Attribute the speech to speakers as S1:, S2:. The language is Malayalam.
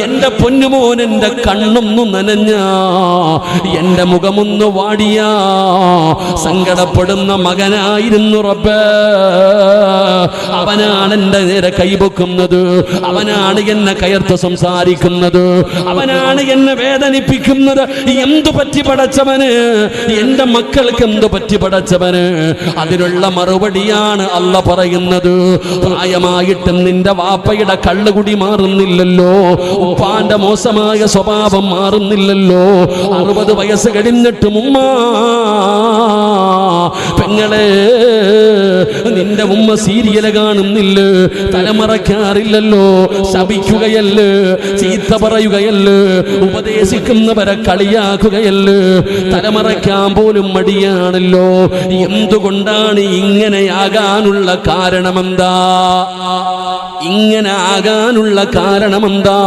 S1: എന്റെ പൊന്നുമോൻ എന്റെ കണ്ണൊന്നു നനഞ്ഞ, എന്റെ മുഖമൊന്നു വാടിയ സങ്കടപ്പെടുന്ന മകനായിരുന്നു റബ്ബേ. അവനാണ് എന്റെ നേരെ കൈപൊക്കുന്നത്, അവനാണ് എന്നെ കയർത്ത് സംസാരിക്കുന്നത്, അവനാണ് എന്നെ വേദനിപ്പിക്കുന്നത്. എന്തു പറ്റി പടച്ചവന്? എന്റെ മക്കൾക്ക് എന്തു പറ്റി പടച്ചവന്? അതിനുള്ള മറുപടിയാണ് അല്ല പറയുന്നത്. പ്രായമായിട്ടും നിന്റെ വാപ്പയുടെ കള്ളുകുടി മാറുന്നില്ലല്ലോ, ഉപ്പാന്റെ മോശമായ സ്വഭാവം മാറുന്നില്ലല്ലോ. 60 വയസ്സ് കഴിഞ്ഞിട്ടും ഉമ്മ പെങ്ങളെ നിന്റെ ഉമ്മ സീരിയൽ കാണുന്നില്ല, തലമറയ്ക്കാറില്ലല്ലോ, ശപിക്കുകയല്ലേ, ചീത്ത പറയുകയല്ലേ, ഉപദേശിക്കുന്നവരെ കളിയാക്കുകയല്ലേ, തലമറയ്ക്കാൻ പോലും മടിയാണല്ലോ. എന്തുകൊണ്ടാണ് ഇങ്ങനെയാകാനുള്ള കാരണമെന്താ? ഇങ്ങനെ ആകാനുള്ള കാരണമെന്താ?